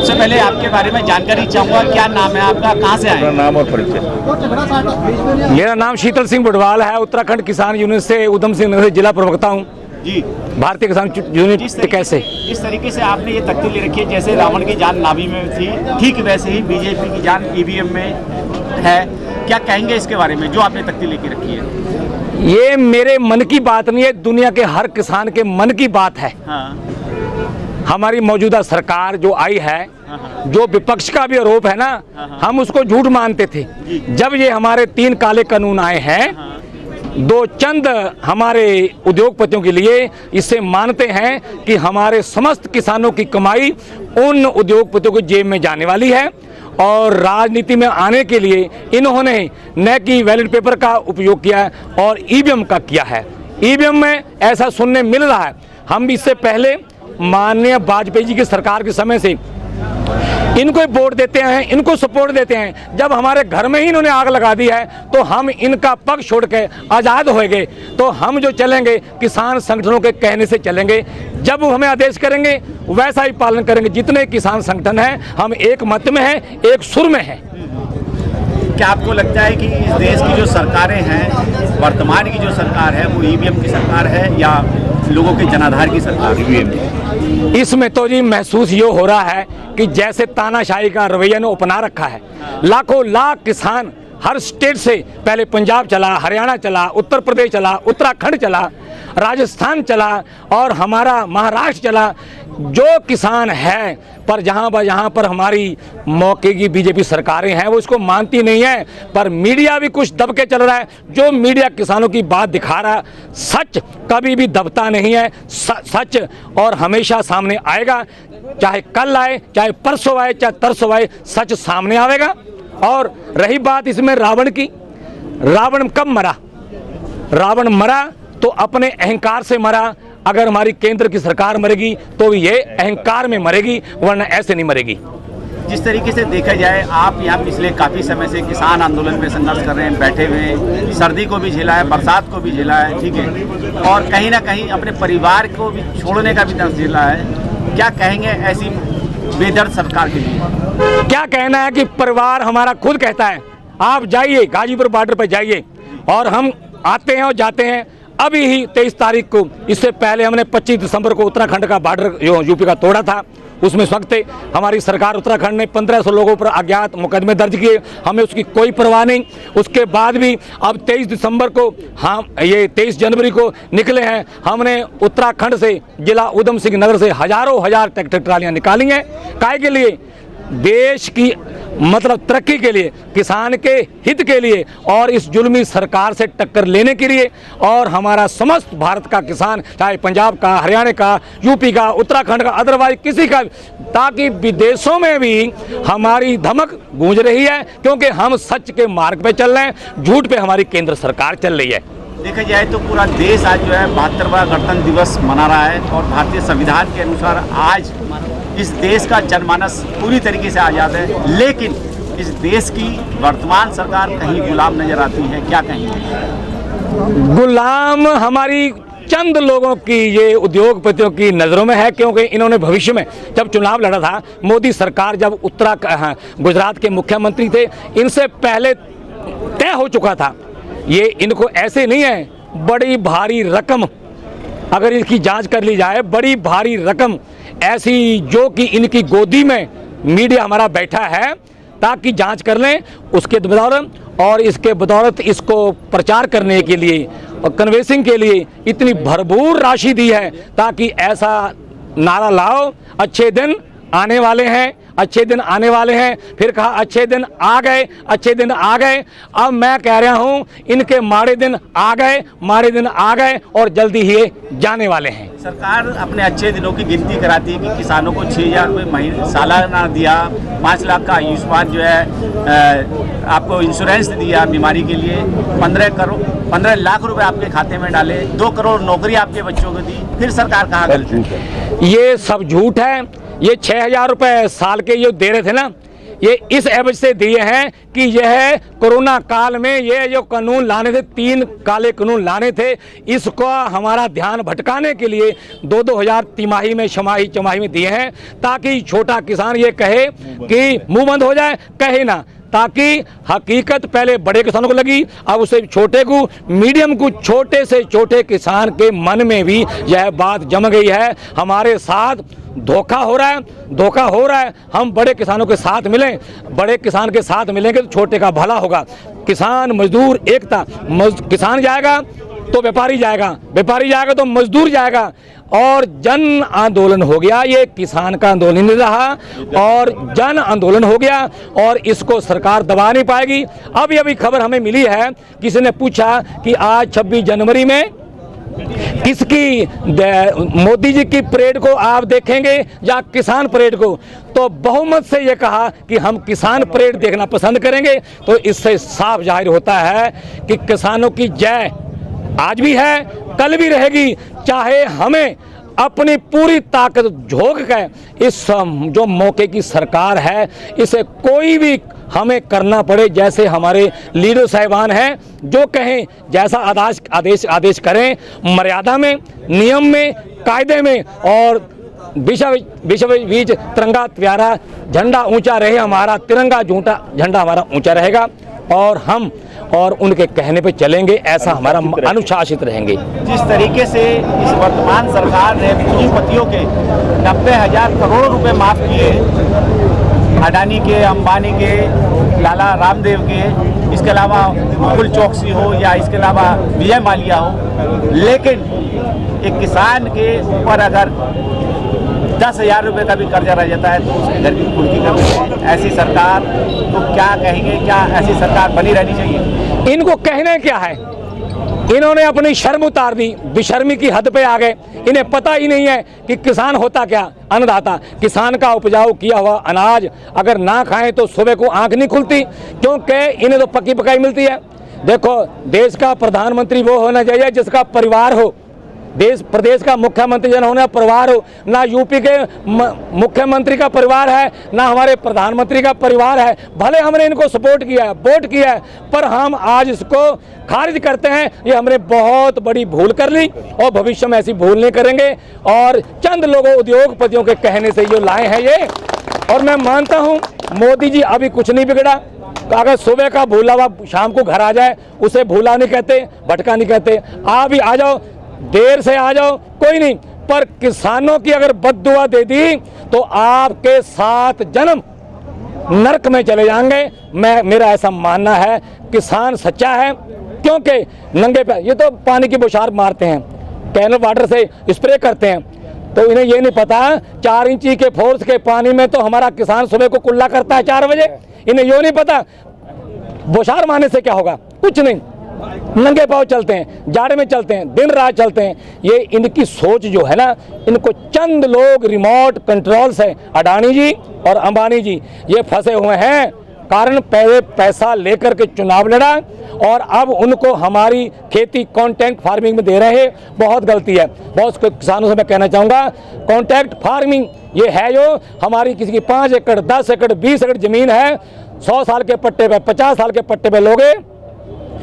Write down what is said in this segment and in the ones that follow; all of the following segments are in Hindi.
सबसे पहले आपके बारे में जानकारी चाहूँगा, क्या नाम है आपका, कहाँ से आए? अपना नाम और परिचय। मेरा नाम शीतल सिंह बुडवाल है, उत्तराखंड किसान यूनियन से उधम सिंह नगर जिला प्रवक्ता हूँ जी। भारतीय किसान यूनियन। कैसे इस तरीके से आपने ये तख्ती ले रखी है, जैसे रावण की जान नाभि में थी, ठीक वैसे ही बीजेपी की जान ईवीएम में है। क्या कहेंगे इसके बारे में जो आपने तख्ती लेके रखी है? ये मेरे मन की बात नहीं है, दुनिया के हर किसान के मन की बात है। हाँ। हमारी मौजूदा सरकार जो आई है, जो विपक्ष का भी आरोप है ना, हम उसको झूठ मानते थे। जब ये हमारे 3 काले कानून आए हैं, दो चंद हमारे उद्योगपतियों के लिए, इससे मानते हैं कि हमारे समस्त किसानों की कमाई उन उद्योगपतियों की जेब में जाने वाली है। और राजनीति में आने के लिए इन्होंने न कि बैलेट पेपर का उपयोग किया है और ईवीएम का किया है। ईवीएम में ऐसा सुनने मिल रहा है, हम इससे पहले माननीय वाजपेयी जी की सरकार के समय से इनको वोट देते हैं, इनको सपोर्ट देते हैं। जब हमारे घर में ही इन्होंने आग लगा दी है तो हम इनका पक्ष छोड़ के आज़ाद हो गए। तो हम जो चलेंगे किसान संगठनों के कहने से चलेंगे, जब वो हमें आदेश करेंगे वैसा ही पालन करेंगे। जितने किसान संगठन हैं हम एक मत में हैं, एक सुर में हैं। क्या आपको लगता है कि इस देश की जो सरकारें हैं, वर्तमान की जो सरकार है, वो ईवीएम की सरकार है या लोगों के जनाधार की सरकार? ईवीएम। इसमें तो जी महसूस ये हो रहा है कि जैसे तानाशाही का रवैया ने अपना रखा है। लाखों लाख किसान हर स्टेट से, पहले पंजाब चला, हरियाणा चला, उत्तर प्रदेश चला, उत्तराखंड चला, राजस्थान चला और हमारा महाराष्ट्र चला। जो किसान है पर जहाँ पर हमारी मौके की बीजेपी सरकारें हैं वो इसको मानती नहीं है, पर मीडिया भी कुछ दब के चल रहा है। जो मीडिया किसानों की बात दिखा रहा है, सच कभी भी दबता नहीं है। सच और हमेशा सामने आएगा, चाहे कल आए, चाहे परसों आए, चाहे तरसों आए, सच सामने आएगा। और रही बात इसमें रावण की, रावण कब मरा? रावण मरा तो अपने अहंकार से मरा। अगर हमारी केंद्र की सरकार मरेगी तो ये अहंकार में मरेगी, वरना ऐसे नहीं मरेगी। जिस तरीके से देखा जाए, आप यहाँ पिछले काफ़ी समय से किसान आंदोलन में संघर्ष कर रहे हैं, बैठे हुए हैं, सर्दी को भी झेला है, बरसात को भी झेला है, ठीक है, और कहीं ना कहीं अपने परिवार को भी छोड़ने का भी दर्द झेला है। क्या कहेंगे ऐसी बेदर्द सरकार के लिए? क्या कहना है कि परिवार हमारा खुद कहता है आप जाइए, गाजीपुर बॉर्डर पर जाइए, और हम आते हैं और जाते हैं। अभी ही 23 तारीख को, इससे पहले हमने 25 दिसंबर को उत्तराखंड का बॉर्डर यूपी का तोड़ा था। उसमें इस वक्त हमारी सरकार उत्तराखंड ने 1500 लोगों पर अज्ञात मुकदमे दर्ज किए, हमें उसकी कोई परवाह नहीं। उसके बाद भी अब 23 दिसंबर को, हम ये 23 जनवरी को निकले हैं, हमने उत्तराखंड से, जिला उधम सिंह नगर से हजार ट्रैक्टर ट्रालियाँ निकाली हैं। काहे के लिए? देश की मतलब तरक्की के लिए, किसान के हित के लिए और इस जुल्मी सरकार से टक्कर लेने के लिए। और हमारा समस्त भारत का किसान, चाहे पंजाब का, हरियाणा का, यूपी का, उत्तराखंड का, अदरवाइज किसी का, ताकि विदेशों में भी हमारी धमक गूंज रही है, क्योंकि हम सच के मार्ग पे चल रहे हैं, झूठ पे हमारी केंद्र सरकार चल रही है। देखा जाए तो पूरा देश आज जो है 72वां गणतंत्र दिवस मना रहा है और भारतीय संविधान के अनुसार आज इस देश का जनमानस पूरी तरीके से आज़ाद है, लेकिन इस देश की वर्तमान सरकार कहीं गुलाम नजर आती है। क्या कहेंगे? गुलाम हमारी चंद लोगों की, ये उद्योगपतियों की नज़रों में है, क्योंकि इन्होंने भविष्य में जब चुनाव लड़ा था, मोदी सरकार जब गुजरात के मुख्यमंत्री थे, इनसे पहले तय हो चुका था। ये इनको ऐसे नहीं है, बड़ी भारी रकम अगर इसकी जांच कर ली जाए, बड़ी भारी रकम ऐसी जो कि इनकी गोदी में मीडिया हमारा बैठा है ताकि जांच कर लें, उसके बदौलत और इसके बदौलत इसको प्रचार करने के लिए और कन्वेंसिंग के लिए इतनी भरपूर राशि दी है, ताकि ऐसा नारा लाओ अच्छे दिन आने वाले हैं, अच्छे दिन आने वाले हैं। फिर कहा अच्छे दिन आ गए, अच्छे दिन आ गए। अब मैं कह रहा हूं इनके माड़े दिन आ गए, माड़े दिन आ गए और जल्दी ही जाने वाले हैं। सरकार अपने अच्छे दिनों की गिनती कराती है कि किसानों को 6000 रुपये महीने सालाना दिया, 5 लाख का आयुष्मान जो है आपको इंश्योरेंस दिया बीमारी के लिए, 15 लाख रुपए आपके खाते में डाले, 2 करोड़ नौकरी आपके बच्चों को दी। फिर सरकार कहाँ गलत है? ये सब झूठ है। ये 6000 रुपये साल के ये दे रहे थे ना, ये इस एवज से दिए हैं कि यह कोरोना काल में ये जो कानून लाने थे, 3 काले कानून लाने थे, इसको हमारा ध्यान भटकाने के लिए 2-2 हज़ार तिमाही में, छमाही चमाही में दिए हैं, ताकि छोटा किसान ये कहे कि मुंह बंद हो जाए, कहे ना, ताकि हकीकत पहले बड़े किसानों को लगी, अब उसे छोटे को, मीडियम को, छोटे से छोटे किसान के मन में भी यह बात जम गई है। हमारे साथ धोखा हो रहा है, धोखा हो रहा है। हम बड़े किसानों के साथ मिलें, बड़े किसान के साथ मिलेंगे तो छोटे का भला होगा। किसान मजदूर एकता, किसान जाएगा तो व्यापारी जाएगा, व्यापारी जाएगा तो मजदूर जाएगा, और जन आंदोलन हो गया। ये किसान का आंदोलन नहीं रहा और जन आंदोलन हो गया, और इसको सरकार दबा नहीं पाएगी। अभी अभी खबर हमें मिली है, किसी ने पूछा कि आज 26 जनवरी में किसकी, मोदी जी की परेड को आप देखेंगे या किसान परेड को, तो बहुमत से ये कहा कि हम किसान परेड देखना पसंद करेंगे। तो इससे साफ जाहिर होता है कि किसानों की जय आज भी है, कल भी रहेगी, चाहे हमें अपनी पूरी ताकत झोंक कर इस जो मौके की सरकार है इसे कोई भी हमें करना पड़े। जैसे हमारे लीडर साहिबान हैं, जो कहें जैसा आदेश करें, मर्यादा में, नियम में, कायदे में, और विश्व बीच तिरंगा प्यारा झंडा ऊंचा रहे, हमारा तिरंगा झंडा हमारा ऊंचा रहेगा, और हम और उनके कहने पे चलेंगे, ऐसा हमारा अनुशासित रहेंगे। जिस तरीके से इस वर्तमान सरकार ने पूंजीपतियों के 90,000 करोड़ रुपए माफ किए, अडानी के, अंबानी के, लाला रामदेव के, इसके अलावा मुकुल चौकसी हो या इसके अलावा विजय माल्या हो, लेकिन एक किसान के ऊपर अगर 10,000 रुपये का भी कर्जा रह जाता है तो उसके घर की पूर्ति करते हैं। ऐसी सरकार तो क्या कहेंगे, क्या ऐसी सरकार बनी रहनी चाहिए? इनको कहने क्या है, इन्होंने अपनी शर्म उतार दी, बेशर्मी की हद पे आ गए। इन्हें पता ही नहीं है कि किसान होता क्या, अन्नदाता। किसान का उपजाऊ किया हुआ अनाज अगर ना खाएं तो सुबह को आंख नहीं खुलती, क्योंकि इन्हें तो पक्की पकाई मिलती है। देखो, देश का प्रधानमंत्री वो होना चाहिए जिसका परिवार हो, देश प्रदेश का मुख्यमंत्री जन होना परिवार हो। ना यूपी के मुख्यमंत्री का परिवार है, ना हमारे प्रधानमंत्री का परिवार है। भले हमने इनको सपोर्ट किया है, वोट किया है, पर हम आज इसको खारिज करते हैं। ये हमने बहुत बड़ी भूल कर ली और भविष्य में ऐसी भूल नहीं करेंगे। और चंद लोगों, उद्योगपतियों के कहने से जो लाए हैं ये, और मैं मानता हूँ मोदी जी अभी कुछ नहीं बिगड़ा। अगर सुबह का भूला हुआ शाम को घर आ जाए उसे भूला नहीं कहते, भटका नहीं कहते। आप भी आ जाओ, देर से आ जाओ, कोई नहीं, पर किसानों की अगर बद्दुआ दे दी तो आपके 7 जन्म नरक में चले जाएंगे। मेरा ऐसा मानना है। किसान सच्चा है, क्योंकि नंगे पैर ये तो पानी की बौछार मारते हैं, कैनल वाटर से स्प्रे करते हैं, तो इन्हें ये नहीं पता 4 इंची के फोर्स के पानी में तो हमारा किसान सुबह को कुल्ला करता है 4 बजे। इन्हें ये नहीं पता बौछार मारने से क्या होगा, कुछ नहीं। नंगे पाँव चलते हैं, जाड़े में चलते हैं, दिन रात चलते हैं। ये इनकी सोच जो है ना, इनको चंद लोग रिमोट कंट्रोल से, अडानी जी और अंबानी जी, ये फंसे हुए हैं। कारण पहले पैसा लेकर के चुनाव लड़ा और अब उनको हमारी खेती कॉन्ट्रैक्ट फार्मिंग में दे रहे हैं। बहुत गलती है। बहुत किसानों से मैं कहना चाहूँगा, कॉन्ट्रैक्ट फार्मिंग ये है जो हमारी किसी की 5 एकड़, 10 एकड़, 20 एकड़ जमीन है, 100 साल के पट्टे पे, 50 साल के पट्टे पे लोगे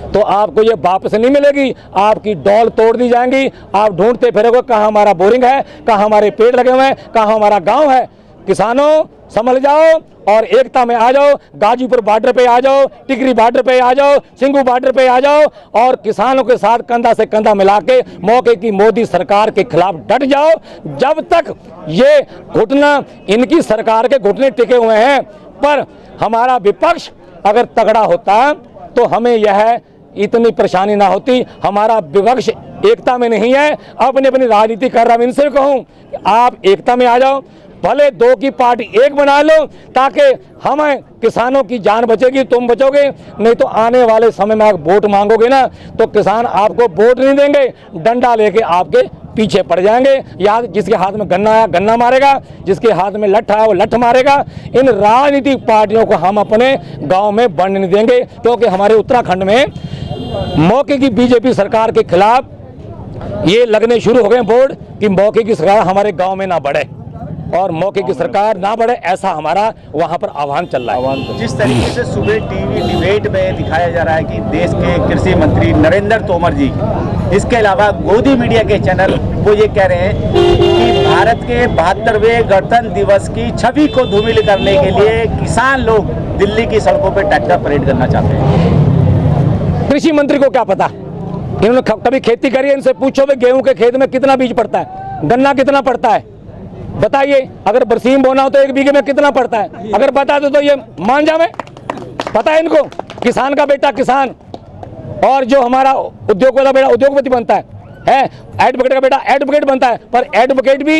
तो आपको ये वापस नहीं मिलेगी। आपकी डॉल तोड़ दी जाएंगी। आप ढूंढते फिरोगे कहाँ हमारा बोरिंग है, कहाँ हमारे पेड़ लगे हुए हैं, कहाँ हमारा गांव है। किसानों संभल जाओ और एकता में आ जाओ। गाजीपुर बॉर्डर पे आ जाओ, टिकरी बॉर्डर पे आ जाओ, सिंगू बॉर्डर पे आ जाओ और किसानों के साथ कंधा से कंधा मिला के मौके की मोदी सरकार के खिलाफ डट जाओ। जब तक ये घुटना, इनकी सरकार के घुटने टिके हुए हैं, पर हमारा विपक्ष अगर तगड़ा होता तो हमें यह इतनी परेशानी ना होती। हमारा विपक्ष एकता में नहीं है, अपनी अपनी राजनीति कर रहा है। इनसे कहूँ आप एकता में आ जाओ, भले 2 की पार्टी एक बना लो, ताकि हमें किसानों की जान बचेगी, तुम बचोगे। नहीं तो आने वाले समय में आप वोट मांगोगे ना तो किसान आपको वोट नहीं देंगे, डंडा लेके आपके पीछे पड़ जाएंगे। या जिसके हाथ में गन्ना आया गन्ना मारेगा, जिसके हाथ में लठ आया वो लठ मारेगा। इन राजनीतिक पार्टियों को हम अपने गांव में बढ़ने नहीं देंगे, क्योंकि हमारे उत्तराखंड में मौके की बीजेपी सरकार के खिलाफ ये लगने शुरू हो गए बोर्ड कि मौके की सरकार हमारे गांव में ना बढ़े। और मौके की सरकार ना बढ़े, ऐसा हमारा वहाँ पर आह्वान चल रहा है। जिस तरीके से सुबह टीवी डिबेट में दिखाया जा रहा है कि देश के कृषि मंत्री नरेंद्र तोमर जी, इसके अलावा गोदी मीडिया के चैनल वो ये कह रहे हैं कि भारत के 72वें गणतंत्र दिवस की छवि को धूमिल करने के लिए किसान लोग दिल्ली की सड़कों पर ट्रैक्टर परेड करना चाहते हैं। कृषि मंत्री को क्या पता, इन्होंने कभी खेती करी है? इनसे पूछो भी गेहूं के खेत में कितना बीज पड़ता है, गन्ना कितना पड़ता है, बताइए। अगर बरसीम बोना हो तो 1 बीघे में कितना पड़ता है, अगर बता दो तो ये मान जावे। पता है इनको, किसान का बेटा किसान, और जो हमारा उद्योग वाला बेटा उद्योगपति बनता है, एडवोकेट का बेटा एडवोकेट बनता है। पर एडवोकेट भी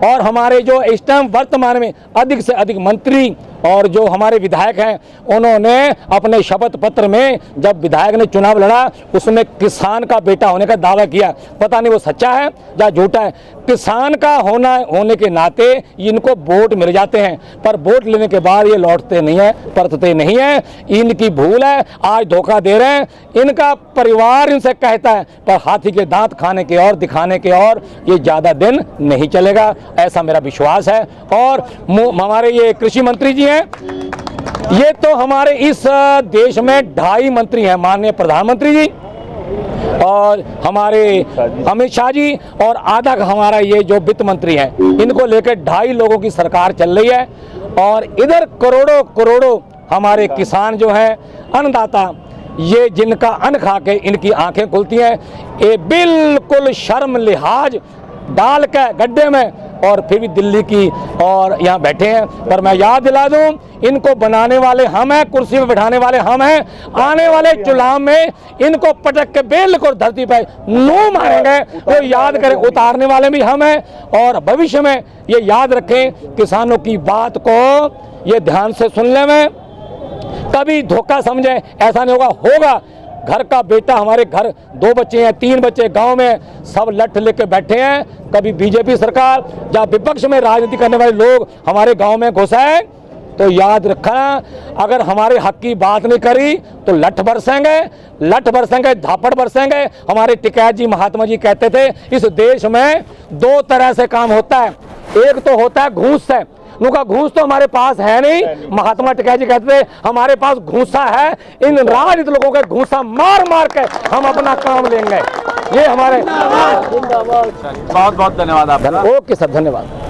और हमारे जो इस टाइम वर्तमान में अधिक से अधिक मंत्री और जो हमारे विधायक हैं, उन्होंने अपने शपथ पत्र में जब विधायक ने चुनाव लड़ा उसमें किसान का बेटा होने का दावा किया। पता नहीं वो सच्चा है या झूठा है। किसान का होने के नाते इनको वोट मिल जाते हैं, पर वोट लेने के बाद ये लौटते नहीं है, परतते नहीं है। इनकी भूल है, आज धोखा दे रहे हैं। इनका परिवार इनसे कहता है, पर हाथी के दांत खाने के और दिखाने के और ये ज़्यादा दिन नहीं चलेगा, ऐसा मेरा विश्वास है। और हमारे ये कृषि मंत्री जी हैं, ये तो हमारे इस देश में 2.5 मंत्री हैं, माननीय प्रधानमंत्री जी और हमारे अमित शाह जी, और आधा हमारा ये जो वित्त मंत्री हैं, इनको लेकर 2.5 लोगों की सरकार चल रही है। और इधर करोड़ों करोड़ों हमारे किसान जो हैं, अन्नदाता, ये जिनका अन्न खा के इनकी आंखें खुलती हैं, ये बिल्कुल शर्म लिहाज डाल के गड्ढे में और फिर भी दिल्ली की और यहाँ बैठे हैं। पर मैं याद दिला दूं, इनको बनाने वाले हम हैं, कुर्सी पे बैठाने वाले हम हैं। आने वाले चुनाव में इनको पटक के बिल्कुल धरती पे नू मारेंगे, तो याद करें, उतारने वाले भी हम हैं। और भविष्य में ये याद रखें, किसानों की बात को ये ध्यान से सुन लें, कभी धोखा समझें ऐसा नहीं होगा। घर का बेटा, हमारे घर 2 बच्चे हैं, 3 बच्चे गांव में, सब लठ लेके बैठे हैं। कभी बीजेपी सरकार या विपक्ष में राजनीति करने वाले लोग हमारे गांव में घुसे तो याद रखना, अगर हमारे हक की बात नहीं करी तो लठ बरसेंगे, झापड़ बरसेंगे। हमारे टिकैत जी, महात्मा जी कहते थे, इस देश में 2 तरह से काम होता है। एक तो होता है घूस से, उनका घूस तो हमारे पास है नहीं। महात्मा टिकैत जी कहते थे, हमारे पास घूसा है, इन राजनीतिक लोगों के घूसा मार मार के हम अपना काम लेंगे। ये हमारे बहुत बहुत धन्यवाद आपका। ओके सर, धन्यवाद।